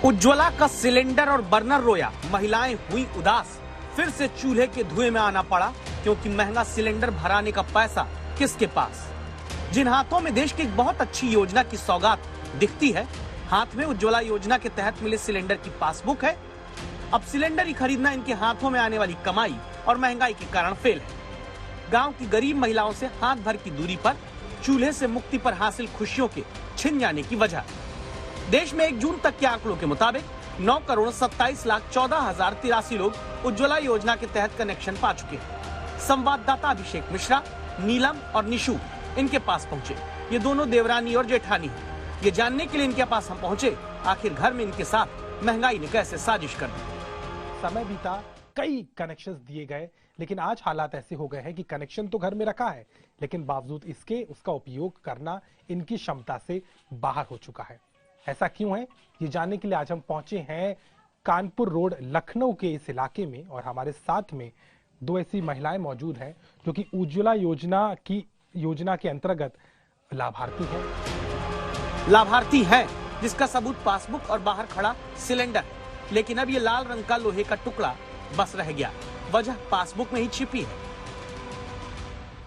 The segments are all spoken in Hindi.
उज्ज्वला का सिलेंडर और बर्नर रोया, महिलाएं हुई उदास। फिर से चूल्हे के धुएं में आना पड़ा क्योंकि महंगा सिलेंडर भराने का पैसा किसके पास। जिन हाथों में देश की एक बहुत अच्छी योजना की सौगात दिखती है, हाथ में उज्ज्वला योजना के तहत मिले सिलेंडर की पासबुक है। अब सिलेंडर ही खरीदना इनके हाथों में आने वाली कमाई और महंगाई के कारण फेल है। गांव की गरीब महिलाओं से हाथ भर की दूरी पर चूल्हे से मुक्ति पर हासिल खुशियों के छिन जाने की वजह। देश में 1 जून तक के आंकड़ों के मुताबिक 9,27,14,083 लोग उज्ज्वला योजना के तहत कनेक्शन पा चुके हैं। संवाददाता अभिषेक मिश्रा, नीलम और निशु इनके पास पहुंचे। ये दोनों देवरानी और जेठानी हैं। ये जानने के लिए इनके पास हम पहुंचे, आखिर घर में इनके साथ महंगाई ने कैसे साजिश कर दी। समय बीता, कई कनेक्शंस दिए गए, लेकिन आज हालात ऐसे हो गए हैं कि कनेक्शन तो घर में रखा है, लेकिन बावजूद इसके उसका उपयोग करना इनकी क्षमता से बाहर हो चुका है। ऐसा क्यों है, ये जानने के लिए आज हम पहुंचे हैं कानपुर रोड लखनऊ के इस इलाके में, और हमारे साथ में 2 ऐसी महिलाएं मौजूद हैं जो कि उज्ज्वला योजना के अंतर्गत लाभार्थी है, जिसका सबूत पासबुक और बाहर खड़ा सिलेंडर। लेकिन अब ये लाल रंग का लोहे का टुकड़ा बस रह गया, वजह पासबुक में ही छिपी है।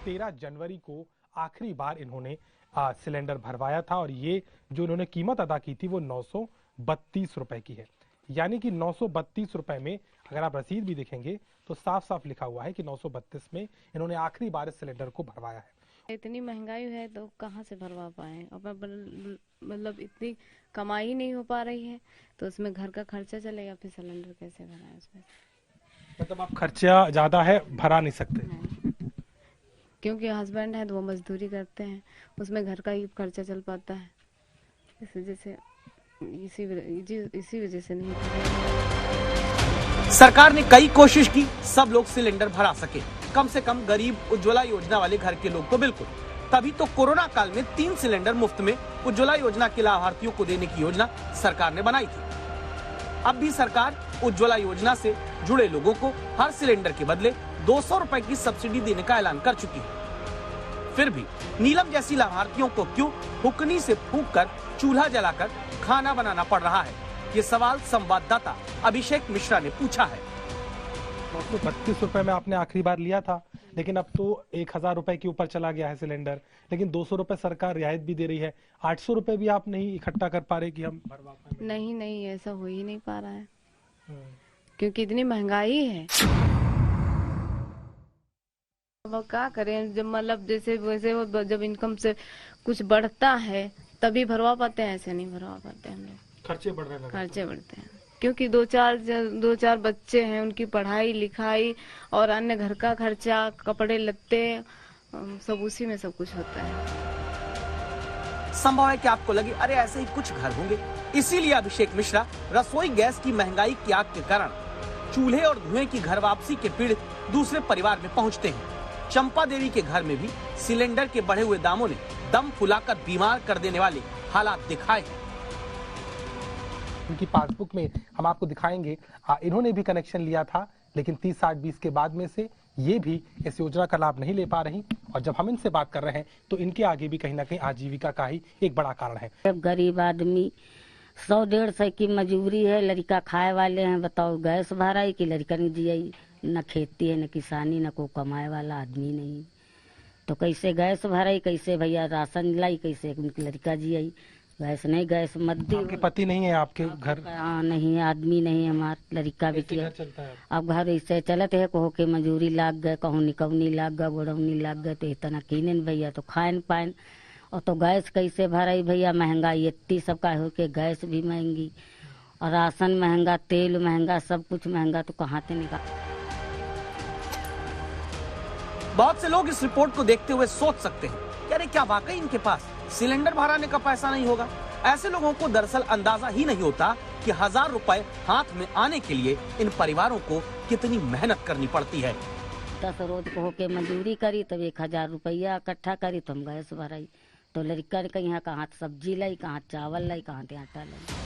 13 जनवरी को आखिरी बार इन्होंने सिलेंडर भरवाया था, और ये जो इन्होंने कीमत अदा की थी वो 932 रुपए की है। यानी कि 932 रुपए में अगर आप रसीद भी देखेंगे तो साफ साफ लिखा हुआ है कि 932 में इन्होंने आखिरी बार इस सिलेंडर को भरवाया है। इतनी महंगाई है तो कहाँ से भरवा पाए, और मतलब इतनी कमाई नहीं हो पा रही है, तो उसमें घर का खर्चा चलेगा, फिर सिलेंडर कैसे भराए उसमें। मतलब आप खर्चा ज्यादा है, भरा नहीं सकते। क्योंकि हस्बैंड है तो वो मजदूरी करते हैं, उसमें घर का ही खर्चा चल पाता है, इस वजह से इसी वजह से नहीं। सरकार ने कई कोशिश की सब लोग सिलेंडर भरा सके, कम से कम गरीब उज्ज्वला योजना वाले घर के लोग को बिल्कुल। तभी तो कोरोना काल में 3 सिलेंडर मुफ्त में उज्ज्वला योजना के लाभार्थियों को देने की योजना सरकार ने बनाई थी। अब भी सरकार उज्ज्वला योजना से जुड़े लोगों को हर सिलेंडर के बदले 200 रुपए की सब्सिडी देने का ऐलान कर चुकी है। फिर भी नीलम जैसी लाभार्थियों को क्यों हुकनी से फूंककर चूल्हा जलाकर खाना बनाना पड़ रहा है, ये सवाल संवाददाता अभिषेक मिश्रा ने पूछा है। 932 रुपए में आपने आखिरी बार लिया था, लेकिन अब तो 1000 रुपए के ऊपर चला गया है सिलेंडर, लेकिन 200 रुपए सरकार रियायत भी दे रही है। 800 रुपए भी आप नहीं इकट्ठा कर पा रहे कि हम भरवा पाए? नहीं, ऐसा हो ही नहीं पा रहा है, क्योंकि इतनी महंगाई है। अब क्या करें, जब मतलब जैसे वैसे जब इनकम से कुछ बढ़ता है तभी भरवा पाते हैं, ऐसे नहीं भरवा पाते हम लोग। खर्चे बढ़ रहे हैं। खर्चे बढ़ते हैं क्योंकि 2-4 बच्चे हैं, उनकी पढ़ाई लिखाई और अन्य घर का खर्चा, कपड़े लत्ते, सब उसी में सब कुछ होता है। संभव है कि आपको लगे अरे ऐसे ही कुछ घर होंगे, इसीलिए अभिषेक मिश्रा रसोई गैस की महंगाई की आग के कारण चूल्हे और धुएं की घर वापसी के पीड़ित दूसरे परिवार में पहुंचते हैं। चंपा देवी के घर में भी सिलेंडर के बढ़े हुए दामों ने दम फुलाकर बीमार कर देने वाले हालात दिखाए हैं। उनकी पासबुक में हम आपको दिखाएंगे, इन्होंने भी कनेक्शन लिया था, लेकिन 30-60-20 के बाद में से ये भी इस योजना का लाभ नहीं ले पा रही, और जब हम इनसे बात कर रहे हैं तो इनके आगे भी कहीं ना कहीं आजीविका का ही एक बड़ा कारण है। गरीब आदमी 100-150 की मजबूरी है, लड़का खाए वाले हैं, बताओ गैस भराई की लड़का नहीं जियाई, न खेती है न किसानी, न को कमाए वाला आदमी नहीं, तो कैसे गैस भराई, कैसे भैया राशन लाई, कैसे उनकी लड़का जियाई। गैस नहीं, गैस मत दी। आपके पति नहीं है आपके घर? हाँ नहीं, आदमी नहीं, हमारा लड़का भी चलता है। अब घर ऐसे चलते है, कहो के मजूरी लाग गए, कहूँ निकौनी लाग गए, गोड़ौनी लाग गए, तो इतना कीने भैया तो खान पान, और तो गैस कैसे भराई भैया, महंगाई इतनी सबका हो के गैस भी महंगी और राशन महंगा, तेल महंगा, सब कुछ महंगा, तो कहाँ से निकाल। बहुत से लोग इस रिपोर्ट को देखते हुए सोच सकते हैं कि अरे क्या वाकई इनके पास सिलेंडर भराने का पैसा नहीं होगा। ऐसे लोगों को दरअसल अंदाजा ही नहीं होता कि 1000 रुपए हाथ में आने के लिए इन परिवारों को कितनी मेहनत करनी पड़ती है। 10 रोज को होके मजदूरी करी, तब 1000 रुपया इकट्ठा करी, तो हम गैस भराई, तो लड़का कहीं कहाँ सब्जी लाई, कहाँ चावल लाई, कहाँ आटा लाई।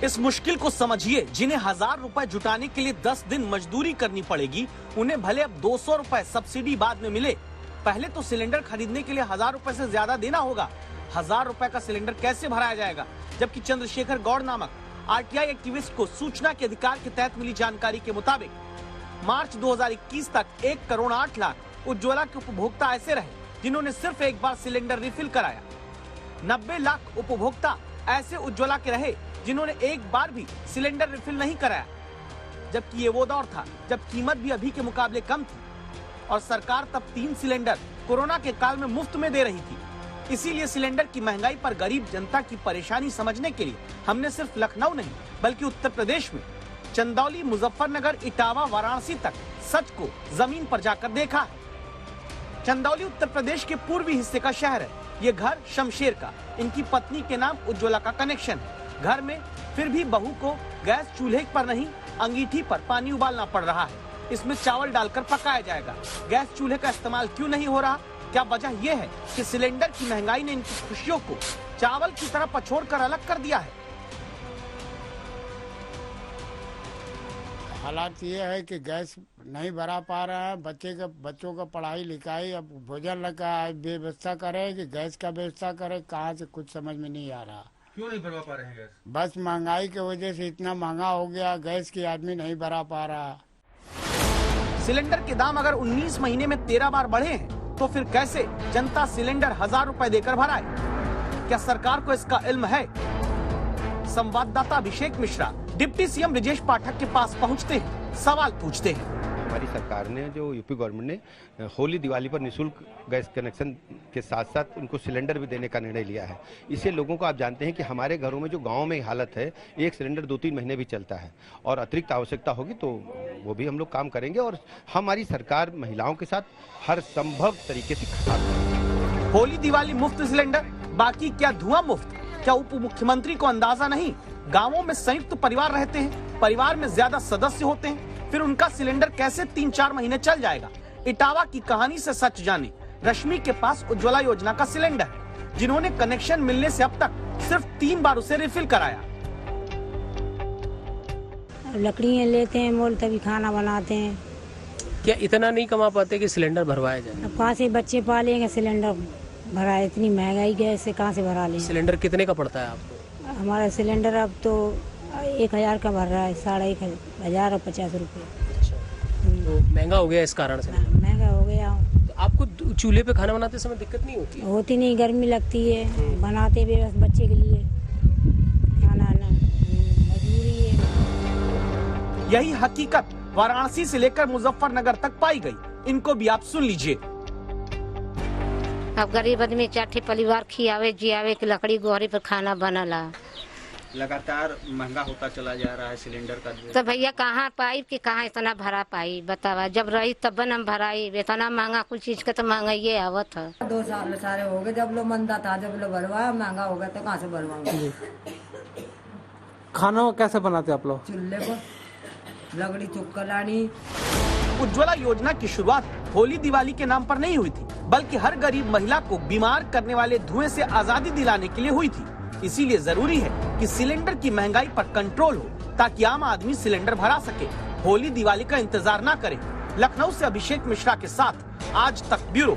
इस मुश्किल को समझिए, जिन्हें 1000 रुपए जुटाने के लिए 10 दिन मजदूरी करनी पड़ेगी, उन्हें भले अब 200 रुपए सब्सिडी बाद में मिले, पहले तो सिलेंडर खरीदने के लिए 1000 रुपए से ज्यादा देना होगा। 1000 रुपए का सिलेंडर कैसे भराया जाएगा, जबकि चंद्रशेखर गौड़ नामक आरटीआई एक्टिविस्ट को सूचना के अधिकार के तहत मिली जानकारी के मुताबिक मार्च 2021 तक 1 करोड़ 8 लाख उज्ज्वला के उपभोक्ता ऐसे रहे जिन्होंने सिर्फ एक बार सिलेंडर रिफिल कराया। 90 लाख उपभोक्ता ऐसे उज्ज्वला के रहे जिन्होंने एक बार भी सिलेंडर रिफिल नहीं कराया, जबकि ये वो दौर था जब कीमत भी अभी के मुकाबले कम थी और सरकार तब 3 सिलेंडर कोरोना के काल में मुफ्त में दे रही थी। इसीलिए सिलेंडर की महंगाई पर गरीब जनता की परेशानी समझने के लिए हमने सिर्फ लखनऊ नहीं बल्कि उत्तर प्रदेश में चंदौली, मुजफ्फरनगर, इटावा, वाराणसी तक सच को जमीन पर जाकर देखा है। चंदौली उत्तर प्रदेश के पूर्वी हिस्से का शहर है। ये घर शमशेर का, इनकी पत्नी के नाम उज्ज्वला का कनेक्शन है। घर में फिर भी बहू को गैस चूल्हे पर नहीं अंगीठी पर पानी उबालना पड़ रहा है। इसमें चावल डालकर पकाया जाएगा। गैस चूल्हे का इस्तेमाल क्यों नहीं हो रहा? क्या वजह यह है कि सिलेंडर की महंगाई ने इनकी खुशियों को चावल की तरह पछोड़कर अलग कर दिया है? हालात ये है कि गैस नहीं भरा पा रहा है। बच्चों का पढ़ाई लिखाई, अब भोजन लगा व्यवस्था करे कि गैस का व्यवस्था करे, कहाँ से कुछ समझ में नहीं आ रहा। क्यों नहीं भरवा पा रहे हैं गैस? बस महंगाई की वजह से इतना महंगा हो गया, गैस की आदमी नहीं भरा पा रहा। सिलेंडर के दाम अगर 19 महीने में 13 बार बढ़े हैं तो फिर कैसे जनता सिलेंडर 1000 रुपए देकर भराए? क्या सरकार को इसका इल्म है? संवाददाता अभिषेक मिश्रा डिप्टी सीएम ब्रजेश पाठक के पास पहुंचते हैं, सवाल पूछते हैं। हमारी सरकार ने, जो यूपी गवर्नमेंट ने होली दिवाली पर निःशुल्क गैस कनेक्शन के साथ साथ उनको सिलेंडर भी देने का निर्णय लिया है। इससे लोगों को आप जानते हैं कि हमारे घरों में जो गांव में हालत है, एक सिलेंडर 2-3 महीने भी चलता है और अतिरिक्त आवश्यकता होगी तो वो भी हम लोग काम करेंगे और हमारी सरकार महिलाओं के साथ हर संभव तरीके से खड़ा है। होली दिवाली मुफ्त सिलेंडर, बाकी क्या धुआं मुफ्त? क्या उप मुख्यमंत्री को अंदाजा नहीं? गाँवों में संयुक्त परिवार रहते हैं, परिवार में ज्यादा सदस्य होते हैं, फिर उनका सिलेंडर कैसे 3-4 महीने चल जाएगा? इटावा की कहानी से सच जाने, रश्मि के पास उज्ज्वला योजना का सिलेंडर है, जिन्होंने कनेक्शन मिलने से अब तक सिर्फ 3 बार उसे रिफिल कराया। लकड़ियाँ लेते हैं मोल, तभी खाना बनाते हैं। क्या इतना नहीं कमा पाते कि सिलेंडर भरवाया जाए? अब कहाँ से बच्चे पालेंगे सिलेंडर भराए? इतनी महंगाई गैस से कहाँ से भरा लेंगे? सिलेंडर कितने का पड़ता है आपको? हमारा सिलेंडर अब तो 1000 का भर रहा है, 1550 और 50 रुपये। अच्छा, तो महंगा हो गया इस कारण से? महंगा हो गया। तो आपको चूल्हे पे खाना बनाते समय दिक्कत नहीं होती? होती नहीं, गर्मी लगती है, बनाते भी बस बच्चे के लिए खाना ना, मजबूरी है। यही हकीकत वाराणसी से लेकर मुजफ्फरनगर तक पाई गई। इनको भी आप सुन लीजिए। अब गरीब आदमी 4 परिवार खियावे जियावे की लकड़ी गोहरी पर खाना बनला। लगातार महंगा होता चला जा रहा है सिलेंडर का। तो भैया कहाँ पाई कि कहाँ इतना भरा पाई? बतावा, जब रही तब न भराई। इतना महंगा कुछ चीज का तो महंगाई आवत है। 2 साल सारे हो गए, जब लो मंदा था, जब लो भरवाया, महंगा हो गया तो कहाँ से भरवाऊंगे? खाना कैसे बनाते आप लोग? चूल्हे पर लकड़ी चुक्का लानी। उज्ज्वला योजना की शुरुआत होली दिवाली के नाम पर नहीं हुई थी, बल्कि हर गरीब महिला को बीमार करने वाले धुएं से आजादी दिलाने के लिए हुई थी। इसीलिए जरूरी है कि सिलेंडर की महंगाई पर कंट्रोल हो, ताकि आम आदमी सिलेंडर भरा सके, होली दिवाली का इंतजार न करे। लखनऊ से अभिषेक मिश्रा के साथ आज तक ब्यूरो।